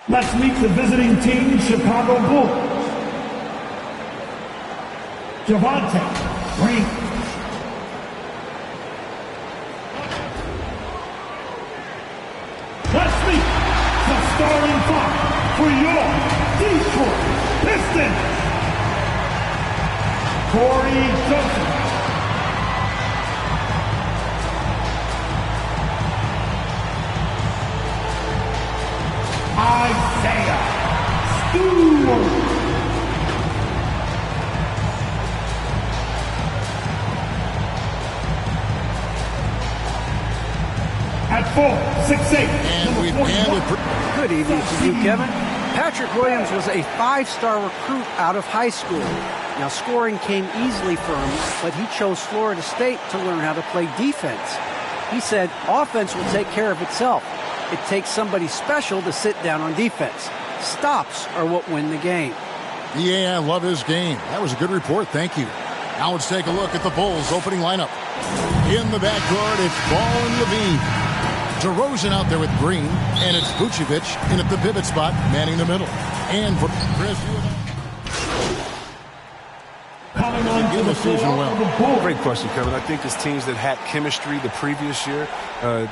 Let's meet the visiting team, Chicago Bulls. Javante Green. Let's meet the starting five for your Detroit Pistons. Corey Joseph. Isaiah Stewart. At 4'6'8". And we began with... Good evening to you, Kevin. Patrick Williams was a five-star recruit out of high school. Now, scoring came easily for him, but he chose Florida State to learn how to play defense. He said offense will take care of itself. It takes somebody special to sit down on defense. Stops are what win the game. Yeah, I love his game. That was a good report. Thank you. Now let's take a look at the Bulls' opening lineup. In the backcourt, it's Ball and Levine. DeRozan out there with Green, and it's Vucevic in at the pivot spot, manning the middle. And for Chris, coming on to the season well. Great question, Kevin. I think it's teams that had chemistry the previous year,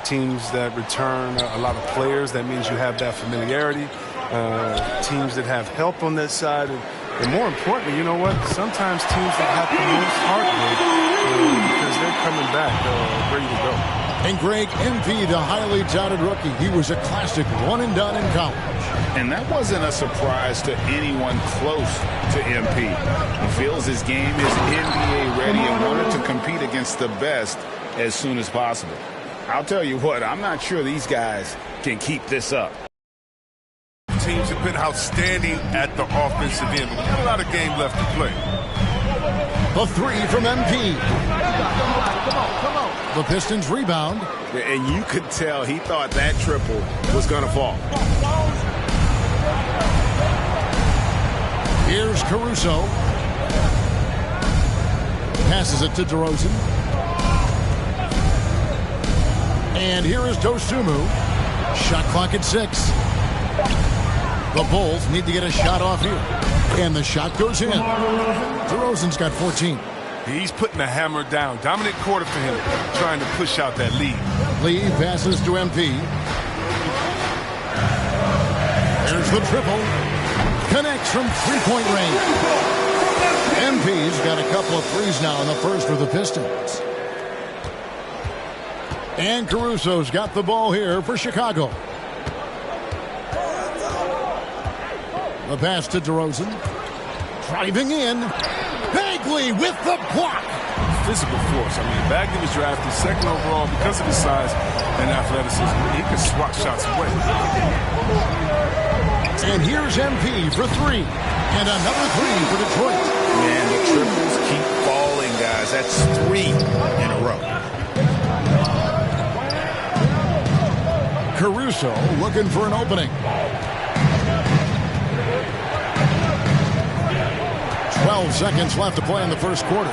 teams that return a lot of players. That means you have that familiarity. Teams that have help on that side. And more importantly, you know what? Sometimes teams that have the most heartbreak because they're coming back ready to go. And Greg, MP, the highly touted rookie, he was a classic one-and-done in college. And that wasn't a surprise to anyone close to MP. He feels his game is NBA ready and wanted to compete against the best as soon as possible. I'll tell you what, I'm not sure these guys can keep this up. Teams have been outstanding at the offensive end, but we've got a lot of game left to play. A three from MP. The Pistons rebound. And you could tell he thought that triple was going to fall. Here's Caruso. Passes it to DeRozan. And here is Dosunmu. Shot clock at 6. The Bulls need to get a shot off here. And the shot goes in. DeRozan's got 14. He's putting the hammer down. Dominant quarter for him, trying to push out that lead. Lee passes to MP. There's the triple. Connects from three-point range. MP's got a couple of threes now in the first for the Pistons. And Caruso's got the ball here for Chicago. The pass to DeRozan. Driving in. Bagley with the block. Physical force. I mean, Bagley was drafted second overall because of his size and athleticism. He could swat shots away. And here's MP for 3. And another 3 for Detroit. Man, the triples keep falling, guys. That's 3 in a row. Caruso looking for an opening. 12 seconds left to play in the first quarter.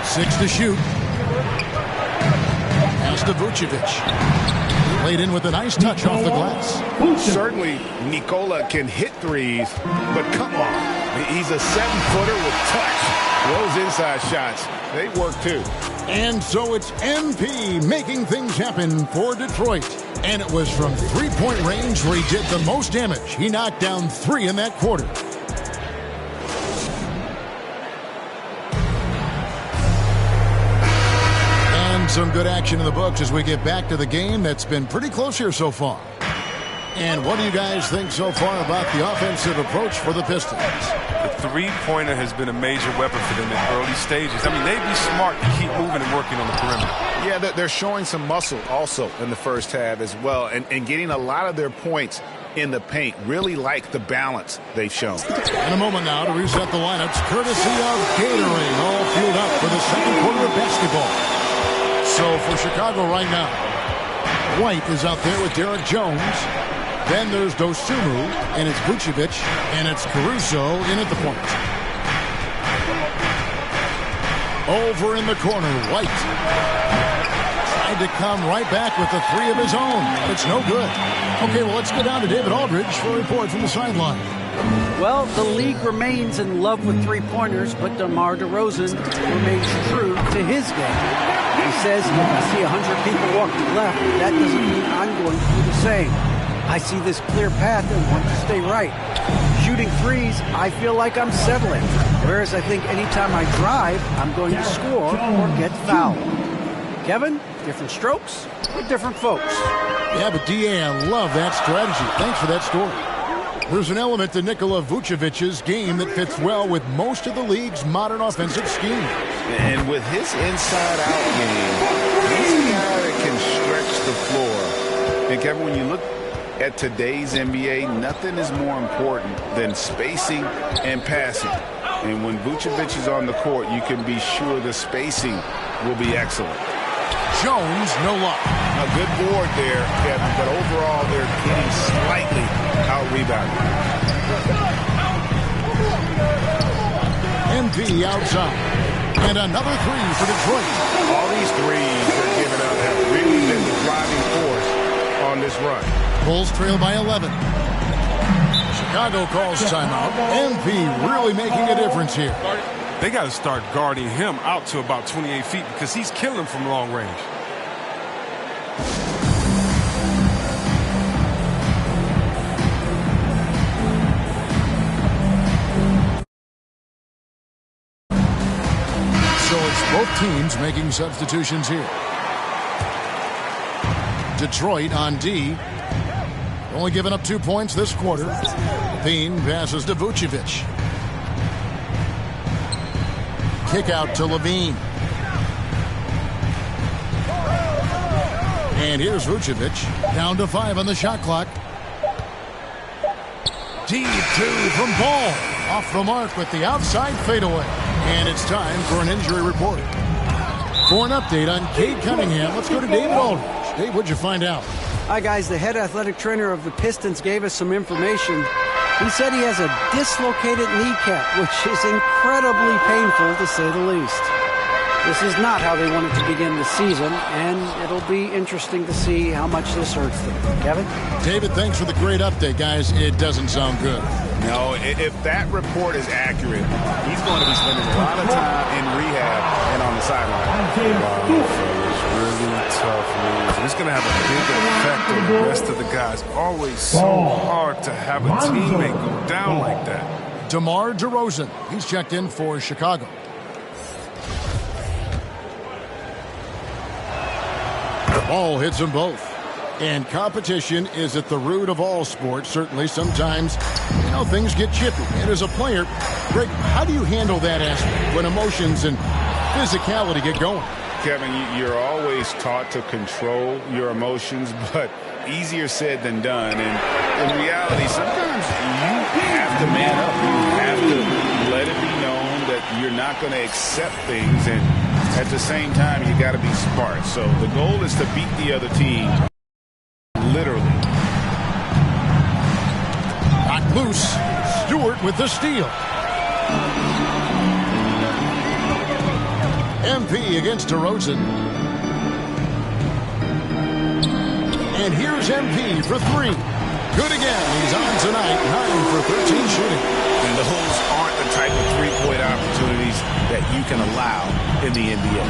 6 to shoot. Pass to Vucevic. Laid in with a nice touch off the glass. Certainly, Nikola can hit threes, but come on. He's a 7-footer with touch. Those inside shots, they work too. And so it's MP making things happen for Detroit. And it was from three-point range where he did the most damage. He knocked down 3 in that quarter. Some good action in the books as we get back to the game that's been pretty close here so far. And what do you guys think so far about the offensive approach for the Pistons? The three-pointer has been a major weapon for them in early stages. I mean, they'd be smart to keep moving and working on the perimeter. Yeah, they're showing some muscle also in the first half as well, and getting a lot of their points in the paint. Really like the balance they've shown. In a moment now to reset the lineups, courtesy of Gatorade, all fueled up for the second quarter of basketball. So for Chicago right now, White is out there with Derek Jones. Then there's Dosunmu, and it's Vucevic, and it's Caruso in at the point. Over in the corner, White. tried to come right back with the three of his own. It's no good. Okay, well, let's go down to David Aldridge for a report from the sideline. Well, the league remains in love with three-pointers, but DeMar DeRozan remains true to his game. He says, if I see 100 people walking left, that doesn't mean I'm going to do the same. I see this clear path and want to stay right. Shooting threes, I feel like I'm settling. Whereas I think anytime I drive, I'm going to score or get fouled. Kevin, different strokes for different folks. Yeah, but D.A., I love that strategy. Thanks for that story. There's an element to Nikola Vucevic's game that fits well with most of the league's modern offensive scheme. And with his inside-out game, he's a guy that can stretch the floor. And Kevin, when you look at today's NBA, nothing is more important than spacing and passing. And when Vucevic is on the court, you can be sure the spacing will be excellent. Jones, no luck. A good board there, Kevin, but overall they're getting slightly out-rebounded. MP outside. And another three for Detroit. All these threes they're giving up have really been the driving force on this run. Bulls trail by 11. Chicago calls timeout. MP really making a difference here. They got to start guarding him out to about 28 feet because he's killing from long range. So it's both teams making substitutions here. Detroit on D. Only giving up 2 points this quarter. Levine passes to Vucevic. Kick out to Levine. And here's Vucevic. Down to 5 on the shot clock. Deep two from Ball. Off the mark with the outside fadeaway. And it's time for an injury report. For an update on Cade Cunningham, let's go to David Aldridge. Dave, what'd you find out? Hi, guys. The head athletic trainer of the Pistons gave us some information. He said he has a dislocated kneecap, which is incredibly painful, to say the least. This is not how they wanted to begin the season, and it'll be interesting to see how much this hurts them. Kevin? David, thanks for the great update, guys. It doesn't sound good. No, if that report is accurate, he's going to be spending a lot of time in rehab and on the sideline. It's really tough news. It's going to have a big effect on the rest of the guys. Always so hard to have a teammate go down like that. DeMar DeRozan. He's checked in for Chicago. The ball hits them both. And competition is at the root of all sports. Certainly, sometimes, things get chippy. And as a player, Greg, how do you handle that aspect when emotions and physicality get going? Kevin, you're always taught to control your emotions, but easier said than done. And in reality, sometimes you have to man up. You have to let it be known that you're not going to accept things. And at the same time, you got to be smart. So the goal is to beat the other team. Literally. Knocked loose. Stewart with the steal. MP against DeRozan. And here's MP for 3. Good again. He's on tonight. 9 for 13 shooting. And those aren't the type of three-point opportunities that you can allow in the NBA.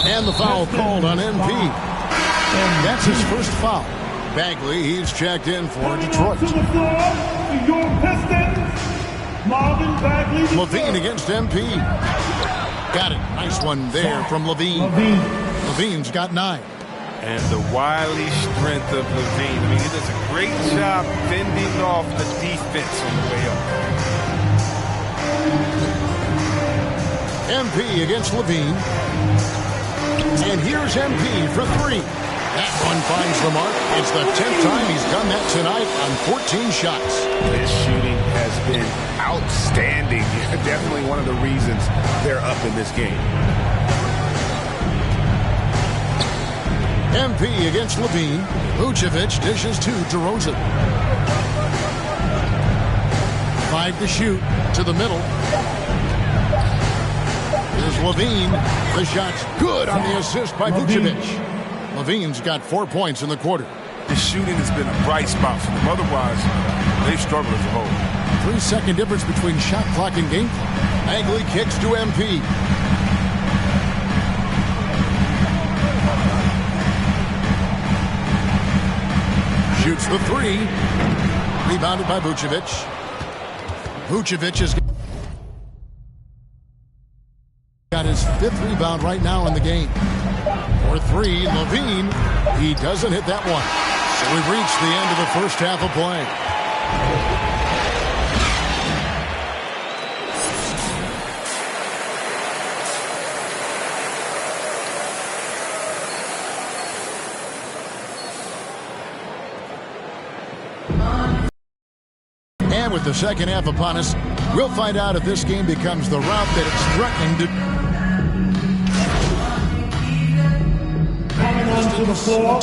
And the foul called on MP. And that's his first foul. Bagley, he's checked in for Detroit. To the floor, to your Pistons, Marvin Bagley. Levine against MP. Got it. Nice one there from Levine. Levine's got 9. And the wily strength of Levine. I mean, he does a great job fending off the defense on the way up. MP against Levine. And here's MP for 3. That one finds the mark. It's the 10th time he's done that tonight on 14 shots. This shooting has been outstanding. Definitely one of the reasons they're up in this game. MP against Levine. Vucevic dishes to DeRozan. 5 to shoot to the middle. Here's Here's Levine. The shot's good on the assist by Vucevic. Levine's got 4 points in the quarter. His shooting has been a bright spot for them. Otherwise, they've struggled as a whole. 3-second difference between shot clock and game clock. Bagley kicks to MP. Shoots the three. Rebounded by Vucevic. Vucevic has got his 5th rebound right now in the game. For 3, Levine. He doesn't hit that one. So we've reached the end of the first half of play. And with the second half upon us, we'll find out if this game becomes the route that it's threatening to. Coming onto the floor.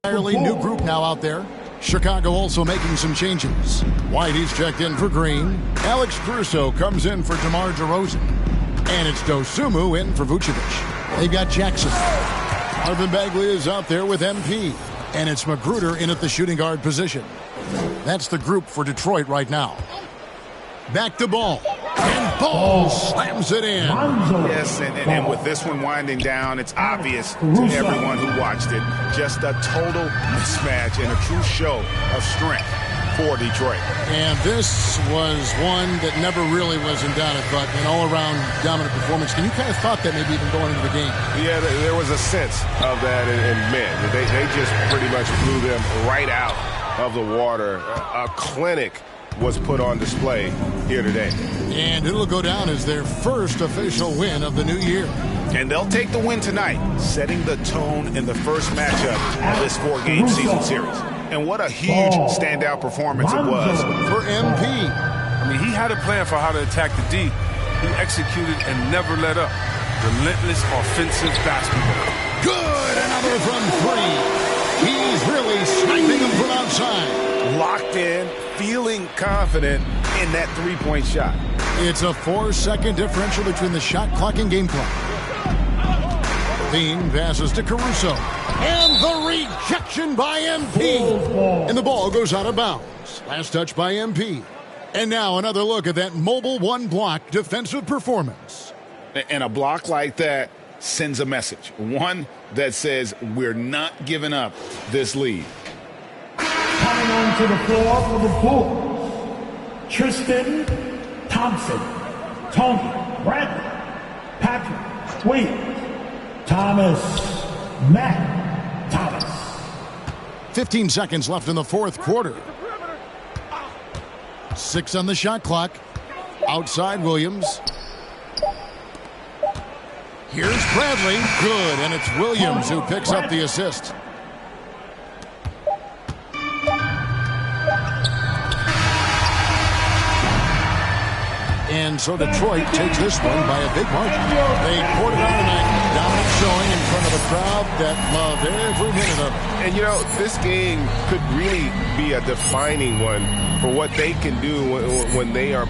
Entirely new group now out there. Chicago also making some changes. Whitey's checked in for Green. Alex Caruso comes in for DeMar DeRozan. And it's Dosumu in for Vucevic. They've got Jackson. Marvin Bagley is out there with MP. And it's Magruder in at the shooting guard position. That's the group for Detroit right now. Back to Ball. And Ball slams it in. Yes, and with this one winding down, it's obvious to everyone who watched it. Just a total mismatch and a true show of strength for Detroit. And this was one that never really was in doubt, I thought, an all-around dominant performance. And you kind of thought that maybe even going into the game. Yeah, there was a sense of that, and man, they just pretty much blew them right out of the water. A clinic was put on display here today. And it'll go down as their first official win of the new year. And they'll take the win tonight, setting the tone in the first matchup of this 4-game season series. And what a huge standout performance it was for MP. I mean, he had a plan for how to attack the D. He executed and never let up. Relentless offensive basketball. Good, another from 3. He's really sniping them from outside. Locked in, feeling confident in that three-point shot. It's a 4-second differential between the shot clock and game clock. Levine passes to Caruso. And the rejection by MP. And the ball goes out of bounds. Last touch by MP. And now another look at that mobile one-block defensive performance. And a block like that sends a message. One that says we're not giving up this lead. Coming onto the floor for the Bulls, Tristan Thompson, Tony Bradley, Patrick Williams, Thomas, Matt Thomas. 15 seconds left in the fourth quarter. 6 on the shot clock. Outside Williams. Here's Bradley. Good, and it's Williams who picks up the assist. And so Detroit takes this one by a big margin. They poured it on tonight. Dominant showing in front of a crowd that loved every minute of it. And, you know, this game could really be a defining one for what they can do when they are